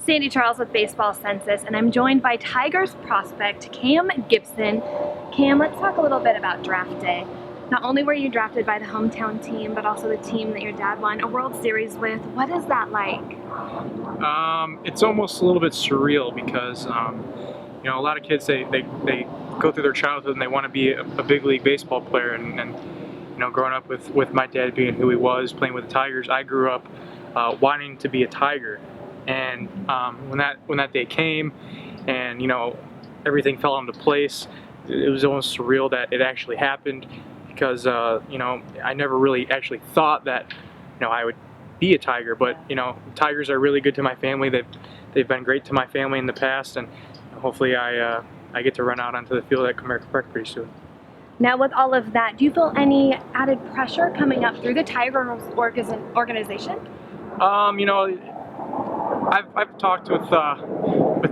Sande Charles with Baseball Census, and I'm joined by Tigers prospect Cam Gibson. Cam, let's talk a little bit about draft day. Not only were you drafted by the hometown team, but also the team that your dad won a World Series with. What is that like? It's almost a little bit surreal because a lot of kids they go through their childhood and they want to be a big league baseball player, and growing up with my dad being who he was, playing with the Tigers, I grew up wanting to be a Tiger. And when that day came, and everything fell into place, it was almost surreal that it actually happened, because I never really actually thought that I would be a Tiger. But Tigers are really good to my family. They've been great to my family in the past, and hopefully I get to run out onto the field at Comerica Park pretty soon. Now, with all of that, do you feel any added pressure coming up through the Tigers organization? I've talked with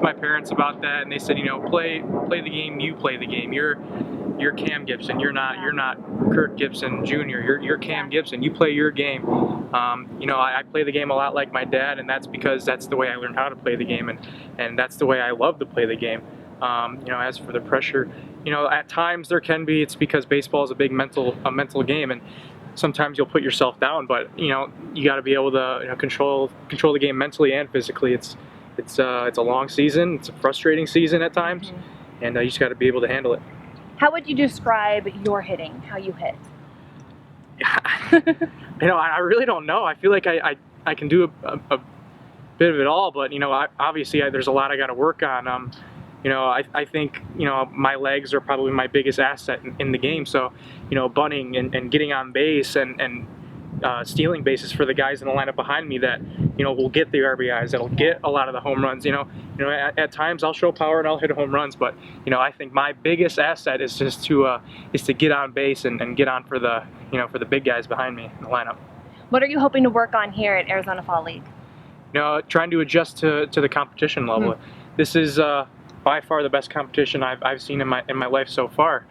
my parents about that, and they said, play the game you play the game. You're Cam Gibson. You're not Kirk Gibson Jr. You're Cam Gibson. You play your game. I play the game a lot like my dad, and that's because that's the way I learned how to play the game, and that's the way I love to play the game. As for the pressure, at times there can be. It's because baseball is a big mental game, and sometimes you'll put yourself down, but you got to be able to control the game mentally and physically. It's a long season. It's a frustrating season at times, and you just got to be able to handle it. How would you describe your hitting? How you hit? I really don't know. I feel like I can do a bit of it all, but obviously there's a lot I got to work on. I think my legs are probably my biggest asset in the game. So bunting and getting on base and stealing bases for the guys in the lineup behind me that will get the RBIs, that'll get a lot of the home runs. At times I'll show power and I'll hit home runs, but I think my biggest asset is just to get on base and get on for the for the big guys behind me in the lineup. What are you hoping to work on here at Arizona Fall League? Trying to adjust to the competition level. This is by far the best competition I've seen in my life so far.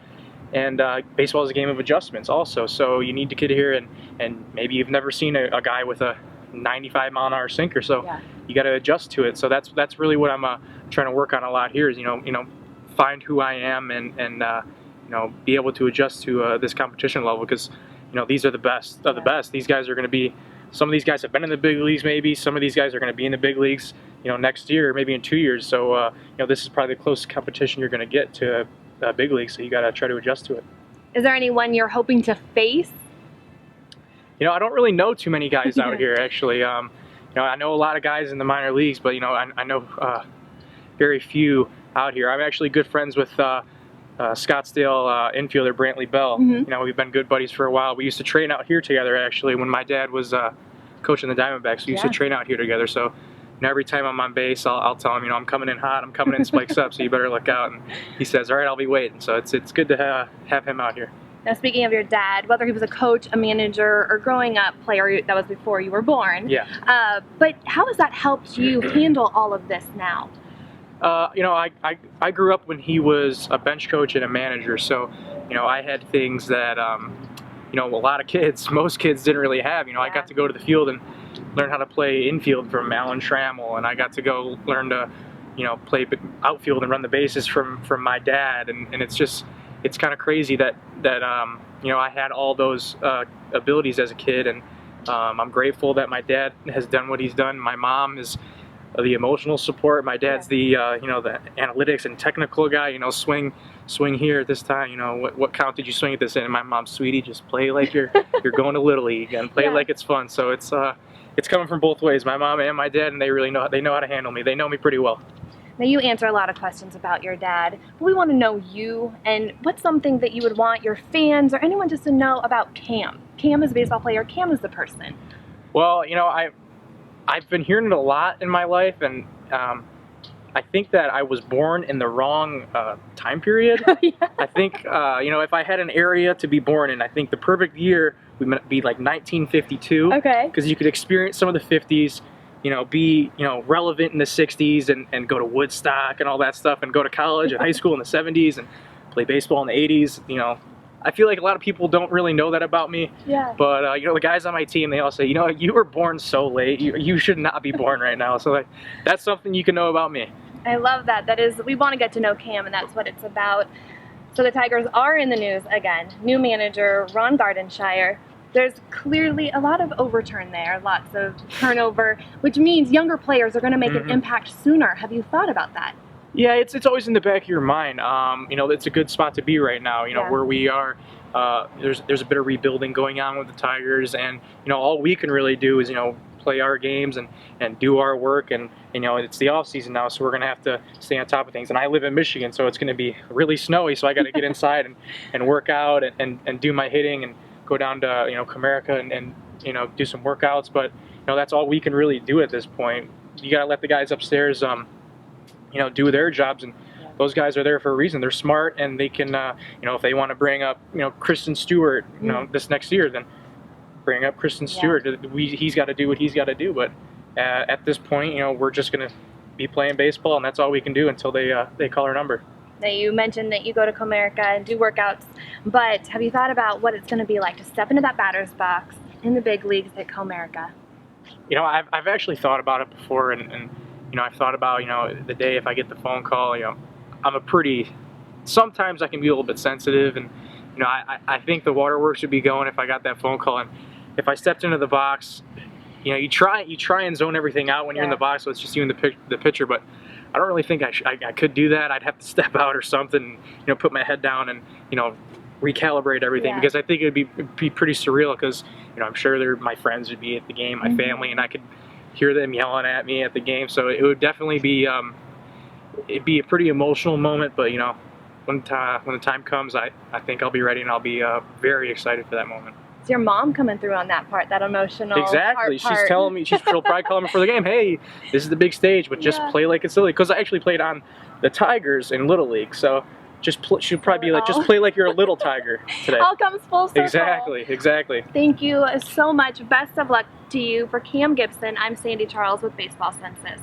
And baseball is a game of adjustments also, so you need to get here and maybe you've never seen a guy with a 95-mile-an-hour sinker, so you got to adjust to it. So that's really what I'm trying to work on a lot here, is find who I am and be able to adjust to this competition level, because these are the best of the best. These guys are going to be, some of these guys have been in the big leagues, maybe some of these guys are going to be in the big leagues next year, maybe in 2 years. So this is probably the closest competition you're going to get to big league, so you got to try to adjust to it. Is there anyone you're hoping to face? I don't really know too many guys out here, actually. I know a lot of guys in the minor leagues, but I know very few out here. I'm actually good friends with Scottsdale infielder Brantley Bell. We've been good buddies for a while. We used to train out here together, actually, when my dad was coaching the Diamondbacks. We used to train out here together, so every time I'm on base, I'll tell him, I'm coming in hot, I'm coming in spikes up, so you better look out. And he says, all right, I'll be waiting. So it's good to have him out here. Now, speaking of your dad, whether he was a coach, a manager, or growing up player, that was before you were born. Yeah. But how has that helped you handle all of this now? I grew up when he was a bench coach and a manager, so I had things that a lot of kids, most kids didn't really have. I got to go to the field and learn how to play infield from Alan Trammell, and I got to go learn to play outfield and run the bases from my dad, and it's kind of crazy that I had all those abilities as a kid, and I'm grateful that my dad has done what he's done. My mom is the emotional support. My dad's the the analytics and technical guy. Swing here at this time. What count did you swing at this in? And my mom's, sweetie, just play like you're going to Little League and play like it's fun. So it's coming from both ways, my mom and my dad, and they really know how to handle me. They know me pretty well. Now, you answer a lot of questions about your dad, but we want to know you, and what's something that you would want your fans or anyone just to know about Cam? Cam as a baseball player, Cam as the person. Well, I've been hearing it a lot in my life, and I think that I was born in the wrong time period. I think, if I had an area to be born in, I think the perfect year would be like 1952. Okay. Because you could experience some of the 50s, be relevant in the 60s, and go to Woodstock and all that stuff, and go to college and high school in the 70s, and play baseball in the 80s. I feel like a lot of people don't really know that about me. Yeah. But you know, the guys on my team, they all say, you know, you were born so late. You should not be born right now. So like, that's something you can know about me. I love that. That is, we want to get to know Cam, and that's what it's about. So the Tigers are in the news again. New manager, Ron Gardenshire. There's clearly a lot of overturn there, lots of turnover, which means younger players are going to make an impact sooner. Have you thought about that? Yeah, it's always in the back of your mind. You know, it's a good spot to be right now. You know, where we are. There's a bit of rebuilding going on with the Tigers, and you know, all we can really do is, you know, play our games and do our work, and you know, it's the off season now, so we're gonna have to stay on top of things. And I live in Michigan, so it's gonna be really snowy, so I got to get inside and work out and do my hitting and go down to, you know, Comerica and you know, do some workouts. But you know, that's all we can really do at this point. You got to let the guys upstairs you know, do their jobs, and those guys are there for a reason. They're smart, and they can, you know, if they want to bring up, you know, Kristen Stewart, you know, this next year, then bring up Kristen Stewart. He's got to do what he's got to do. But at this point, you know, we're just gonna be playing baseball, and that's all we can do until they call our number. Now, you mentioned that you go to Comerica and do workouts, but have you thought about what it's going to be like to step into that batter's box in the big leagues at Comerica? You know, I've actually thought about it before, and you know, I've thought about, you know, the day if I get the phone call. You know, sometimes I can be a little bit sensitive, and you know, I think the waterworks would be going if I got that phone call. And if I stepped into the box, you know, you try and zone everything out when you're in the box, so it's just you and the pitcher. But I don't really think I could do that. I'd have to step out or something, you know, put my head down and, you know, recalibrate everything, because I think it'd be pretty surreal, because, you know, I'm sure my friends would be at the game, my family, and I could hear them yelling at me at the game. So it would definitely be it'd be a pretty emotional moment. But you know, when the time comes, I think I'll be ready, and I'll be very excited for that moment. Is your mom coming through on that part, that emotional Exactly. part? She's telling me, she'll probably call me before the game, hey, this is the big stage, but just play like it's silly. Because I actually played on the Tigers in Little League, so she'll probably be like, just play like you're a little Tiger today. All comes full circle. Exactly. Thank you so much. Best of luck to you. For Cam Gibson, I'm Sande Charles with Baseball Census.